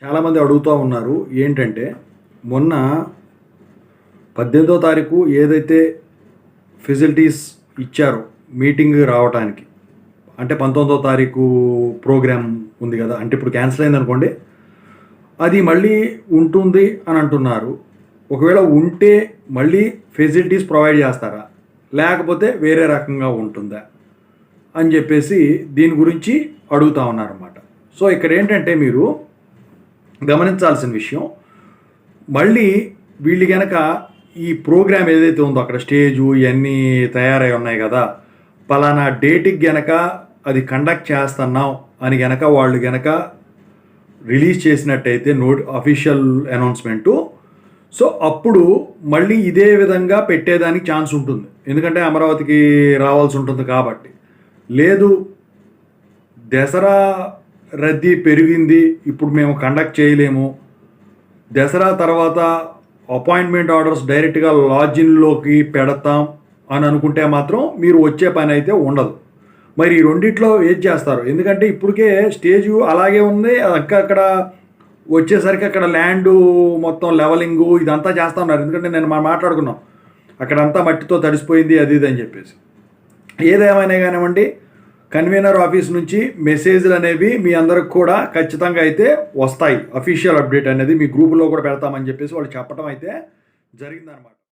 చాలామంది అడుగుతూ ఉన్నారు ఏంటంటే, మొన్న 18వ తారీఖు ఏదైతే ఫెసిలిటీస్ ఇచ్చారో మీటింగ్ రావటానికి, అంటే 19వ తారీఖు ప్రోగ్రామ్ ఉంది కదా, అంటే ఇప్పుడు క్యాన్సిల్ అయిందనుకోండి, అది మళ్ళీ ఉంటుంది అని అంటున్నారు. ఒకవేళ ఉంటే మళ్ళీ ఫెసిలిటీస్ ప్రొవైడ్ చేస్తారా, లేకపోతే వేరే రకంగా ఉంటుందా అని చెప్పేసి దీని గురించి అడుగుతూ ఉన్నారన్నమాట. సో ఇక్కడ ఏంటంటే మీరు గమనించాల్సిన విషయం, మళ్ళీ వీళ్ళు కనుక ఈ ప్రోగ్రామ్ ఏదైతే ఉందో అక్కడ స్టేజు ఇవన్నీ తయారై ఉన్నాయి కదా, పలానా డేట్కి గనక అది కండక్ట్ చేస్తున్నాం అని గనక వాళ్ళు గనక రిలీజ్ చేసినట్టయితే అఫీషియల్ అనౌన్స్మెంటు, సో అప్పుడు మళ్ళీ ఇదే విధంగా పెట్టేదానికి ఛాన్స్ ఉంటుంది. ఎందుకంటే అమరావతికి రావాల్సి ఉంటుంది కాబట్టి. లేదు దసరా రద్దీ పెరిగింది, ఇప్పుడు మేము కండక్ట్ చేయలేము, దసరా తర్వాత అపాయింట్మెంట్ ఆర్డర్స్ డైరెక్ట్గా లాడ్జిన్లోకి పెడతాం అని అనుకుంటే మాత్రం మీరు వచ్చే పని అయితే ఉండదు. మరి ఈ రెండిట్లో ఏది చేస్తారు? ఎందుకంటే ఇప్పటికే స్టేజు అలాగే ఉంది, అక్కడ వచ్చేసరికి అక్కడ ల్యాండు మొత్తం లెవలింగు ఇదంతా చేస్తూ ఉన్నారు. ఎందుకంటే నేను మాట్లాడుకున్నాం, అక్కడంతా మట్టితో తడిసిపోయింది అది ఇది అని చెప్పేసి. ఏదేమైనా కానివ్వండి, కన్వీనర్ ఆఫీస్ నుంచి మెసేజ్లు అనేవి మీ అందరికి కూడా ఖచ్చితంగా అయితే వస్తాయి. అఫీషియల్ అప్డేట్ అనేది మీ గ్రూపులో కూడా పెడతామని చెప్పేసి వాళ్ళు చెప్పడం అయితే జరిగిందనమాట.